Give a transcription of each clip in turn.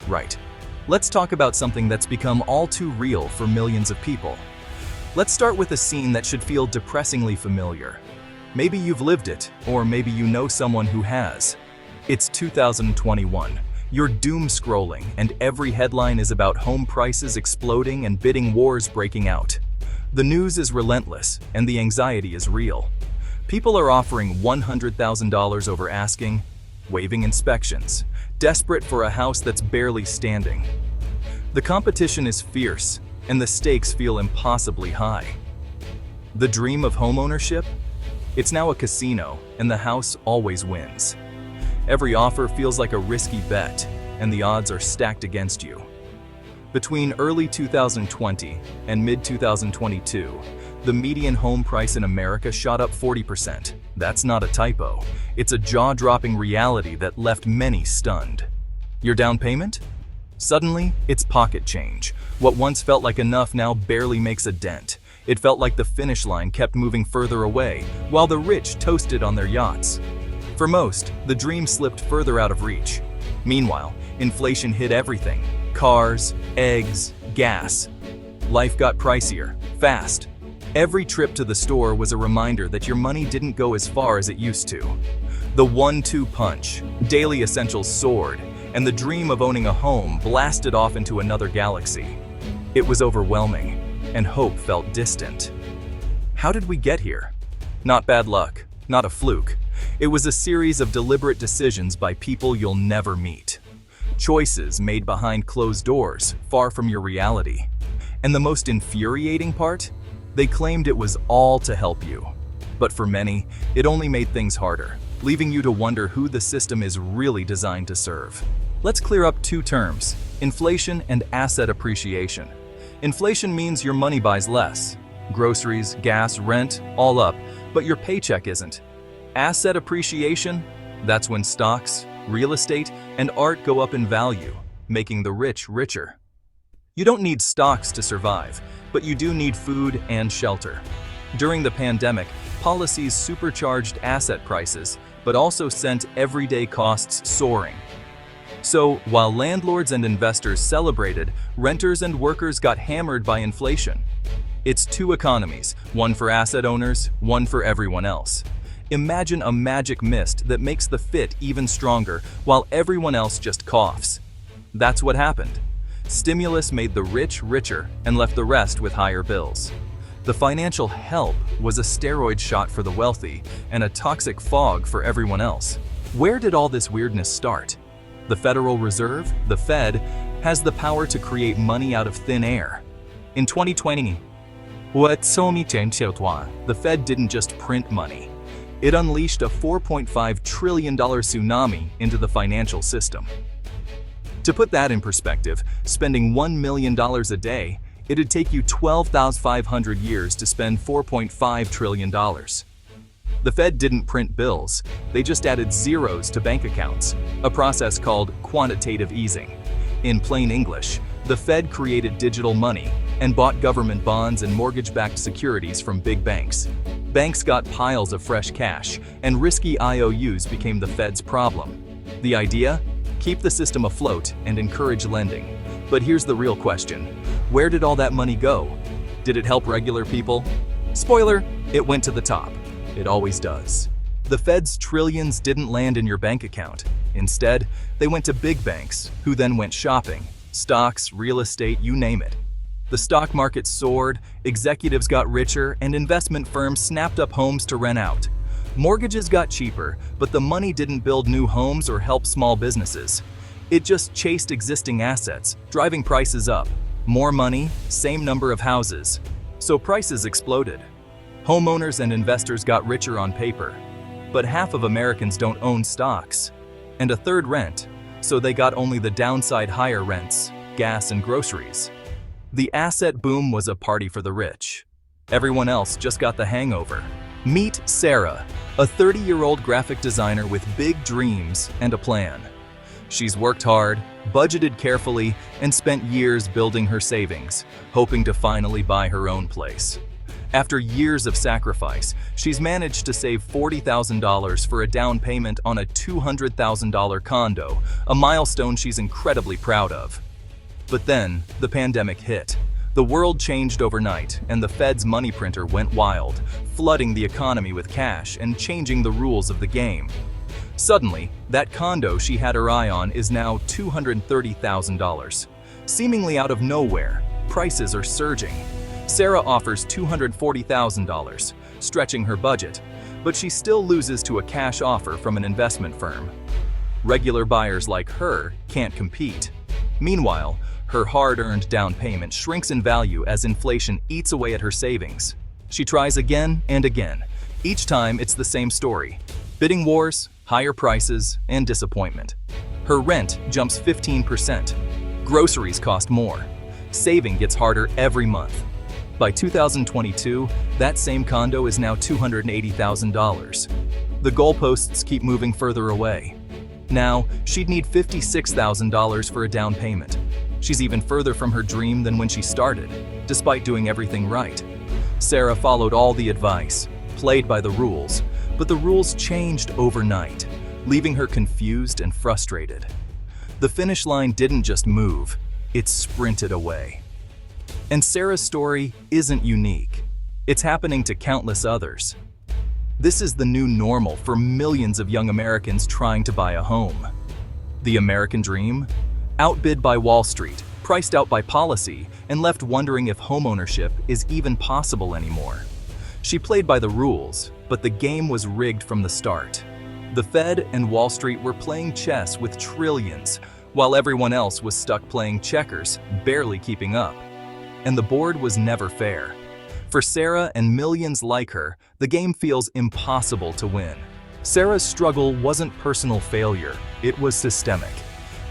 Right. Let's talk about something that's become all too real for millions of people. Let's start with a scene that should feel depressingly familiar. Maybe you've lived it, or maybe you know someone who has. It's 2021. You're doom scrolling, and every headline is about home prices exploding and bidding wars breaking out. The news is relentless, and the anxiety is real. People are offering $100,000 over asking, waiving inspections, desperate for a house that's barely standing. The competition is fierce, and the stakes feel impossibly high. The dream of homeownership? It's now a casino, and the house always wins. Every offer feels like a risky bet, and the odds are stacked against you. Between early 2020 and mid-2022, the median home price in America shot up 40%. That's not a typo. It's a jaw-dropping reality that left many stunned. Your down payment? Suddenly, it's pocket change. What once felt like enough now barely makes a dent. It felt like the finish line kept moving further away, while the rich toasted on their yachts. For most, the dream slipped further out of reach. Meanwhile, inflation hit everything: cars, eggs, gas. Life got pricier, fast. Every trip to the store was a reminder that your money didn't go as far as it used to. The 1-2 punch, daily essentials soared, and the dream of owning a home blasted off into another galaxy. It was overwhelming, and hope felt distant. How did we get here? Not bad luck, not a fluke. It was a series of deliberate decisions by people you'll never meet. Choices made behind closed doors, far from your reality. And the most infuriating part? They claimed it was all to help you. But for many, it only made things harder, leaving you to wonder who the system is really designed to serve. Let's clear up two terms: inflation and asset appreciation. Inflation means your money buys less. Groceries, gas, rent, all up, but your paycheck isn't. Asset appreciation? That's when stocks, real estate, and art go up in value, making the rich richer. You don't need stocks to survive, but you do need food and shelter. During the pandemic, policies supercharged asset prices, but also sent everyday costs soaring. So, while landlords and investors celebrated, renters and workers got hammered by inflation. It's two economies, one for asset owners, one for everyone else. Imagine a magic mist that makes the fit even stronger, while everyone else just coughs. That's what happened. Stimulus made the rich richer and left the rest with higher bills. The financial help was a steroid shot for the wealthy and a toxic fog for everyone else. Where did all this weirdness start? The Federal Reserve, the Fed, has the power to create money out of thin air. In 2020, the Fed didn't just print money. It unleashed a $4.5 trillion tsunami into the financial system. To put that in perspective, spending $1 million a day, it'd take you 12,500 years to spend $4.5 trillion. The Fed didn't print bills, they just added zeros to bank accounts, a process called quantitative easing. In plain English, the Fed created digital money and bought government bonds and mortgage-backed securities from big banks. Banks got piles of fresh cash, and risky IOUs became the Fed's problem. The idea? Keep the system afloat and encourage lending. But here's the real question: where did all that money go? Did it help regular people? Spoiler, it went to the top. It always does. The Fed's trillions didn't land in your bank account. Instead, they went to big banks, who then went shopping. Stocks, real estate, you name it. The stock market soared, executives got richer, and investment firms snapped up homes to rent out. Mortgages got cheaper, but the money didn't build new homes or help small businesses. It just chased existing assets, driving prices up. More money, same number of houses. So prices exploded. Homeowners and investors got richer on paper. But half of Americans don't own stocks. And a third rent, so they got only the downside higher rents, gas and groceries. The asset boom was a party for the rich. Everyone else just got the hangover. Meet Sarah, a 30-year-old graphic designer with big dreams and a plan. She's worked hard, budgeted carefully, and spent years building her savings, hoping to finally buy her own place. After years of sacrifice, she's managed to save $40,000 for a down payment on a $200,000 condo, a milestone she's incredibly proud of. But then, the pandemic hit. The world changed overnight, and the Fed's money printer went wild, flooding the economy with cash and changing the rules of the game. Suddenly, that condo she had her eye on is now $230,000. Seemingly out of nowhere, prices are surging. Sarah offers $240,000, stretching her budget, but she still loses to a cash offer from an investment firm. Regular buyers like her can't compete. Meanwhile, her hard-earned down payment shrinks in value as inflation eats away at her savings. She tries again and again. Each time, it's the same story: bidding wars, higher prices, and disappointment. Her rent jumps 15%. Groceries cost more. Saving gets harder every month. By 2022, that same condo is now $280,000. The goalposts keep moving further away. Now, she'd need $56,000 for a down payment. She's even further from her dream than when she started, despite doing everything right. Sarah followed all the advice, played by the rules, but the rules changed overnight, leaving her confused and frustrated. The finish line didn't just move, it sprinted away. And Sarah's story isn't unique. It's happening to countless others. This is the new normal for millions of young Americans trying to buy a home. The American dream? Outbid by Wall Street, priced out by policy, and left wondering if homeownership is even possible anymore. She played by the rules, but the game was rigged from the start. The Fed and Wall Street were playing chess with trillions, while everyone else was stuck playing checkers, barely keeping up. And the board was never fair. For Sarah and millions like her, the game feels impossible to win. Sarah's struggle wasn't personal failure, it was systemic.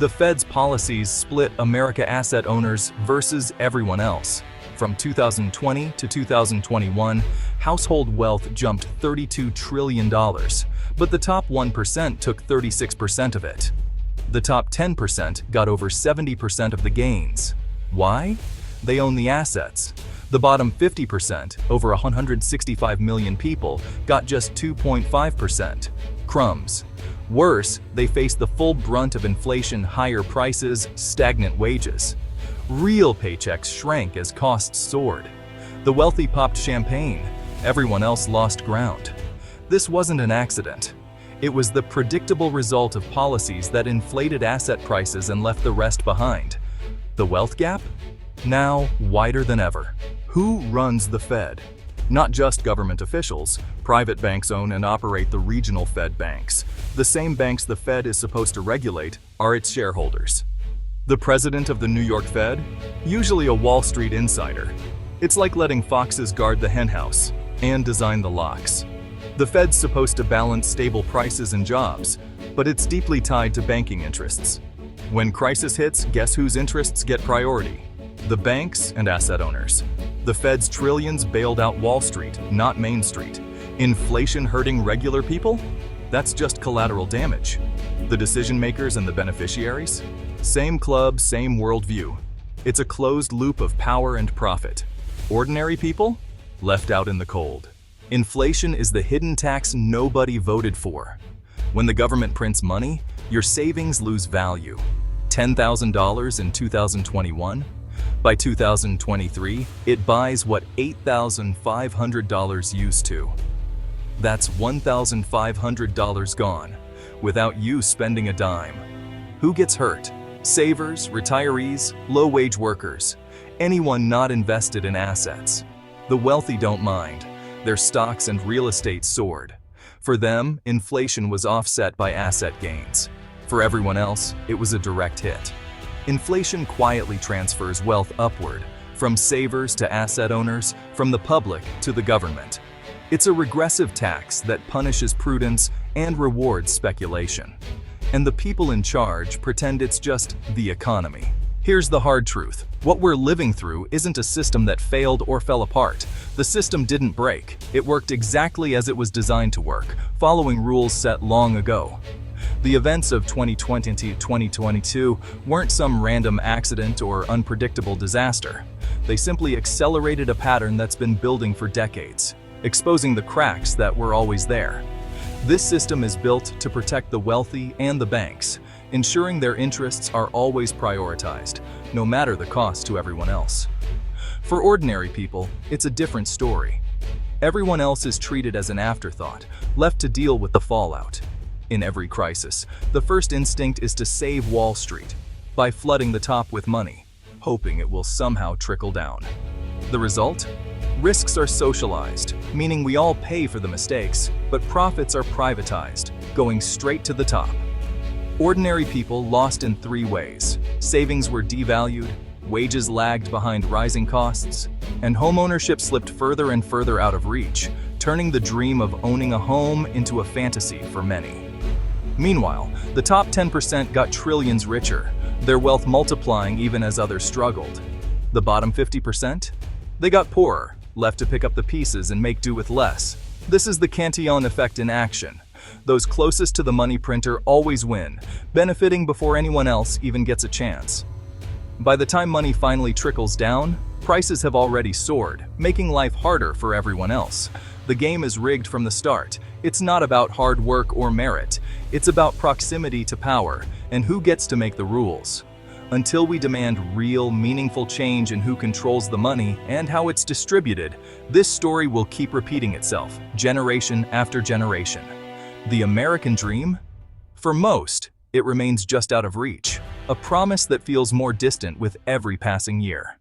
The Fed's policies split American asset owners versus everyone else. From 2020 to 2021, household wealth jumped $32 trillion, but the top 1% took 36% of it. The top 10% got over 70% of the gains. Why? They own the assets. The bottom 50%, over 165 million people, got just 2.5%. Crumbs. Worse, they face the full brunt of inflation, higher prices, stagnant wages. Real paychecks shrank as costs soared. The wealthy popped champagne. Everyone else lost ground. This wasn't an accident. It was the predictable result of policies that inflated asset prices and left the rest behind. The wealth gap? Now wider than ever. Who runs the Fed? Not just government officials. Private banks own and operate the regional Fed banks. The same banks the Fed is supposed to regulate are its shareholders. The president of the New York Fed? Usually a Wall Street insider. It's like letting foxes guard the henhouse and design the locks. The Fed's supposed to balance stable prices and jobs, but it's deeply tied to banking interests. When crisis hits, guess whose interests get priority? The banks and asset owners. The Fed's trillions bailed out Wall Street, not Main Street. Inflation hurting regular people? That's just collateral damage. The decision makers and the beneficiaries? Same club, same worldview. It's a closed loop of power and profit. Ordinary people? Left out in the cold. Inflation is the hidden tax nobody voted for. When the government prints money, your savings lose value. $10,000 in 2021? By 2023, it buys what $8,500 used to. That's $1,500 gone, without you spending a dime. Who gets hurt? Savers, retirees, low-wage workers, anyone not invested in assets. The wealthy don't mind. Their stocks and real estate soared. For them, inflation was offset by asset gains. For everyone else, it was a direct hit. Inflation quietly transfers wealth upward, from savers to asset owners, from the public to the government. It's a regressive tax that punishes prudence and rewards speculation. And the people in charge pretend it's just the economy. Here's the hard truth. What we're living through isn't a system that failed or fell apart. The system didn't break. It worked exactly as it was designed to work, following rules set long ago. The events of 2020 to 2022 weren't some random accident or unpredictable disaster. They simply accelerated a pattern that's been building for decades, exposing the cracks that were always there. This system is built to protect the wealthy and the banks, ensuring their interests are always prioritized, no matter the cost to everyone else. For ordinary people, it's a different story. Everyone else is treated as an afterthought, left to deal with the fallout. In every crisis, the first instinct is to save Wall Street by flooding the top with money, hoping it will somehow trickle down. The result? Risks are socialized, meaning we all pay for the mistakes, but profits are privatized, going straight to the top. Ordinary people lost in three ways. Savings were devalued, wages lagged behind rising costs, and homeownership slipped further and further out of reach, turning the dream of owning a home into a fantasy for many. Meanwhile, the top 10% got trillions richer, their wealth multiplying even as others struggled. The bottom 50%? They got poorer, left to pick up the pieces and make do with less. This is the Cantillon effect in action. Those closest to the money printer always win, benefiting before anyone else even gets a chance. By the time money finally trickles down, prices have already soared, making life harder for everyone else. The game is rigged from the start. It's not about hard work or merit. It's about proximity to power and who gets to make the rules. Until we demand real, meaningful change in who controls the money and how it's distributed, this story will keep repeating itself, generation after generation. The American dream? For most, it remains just out of reach, a promise that feels more distant with every passing year.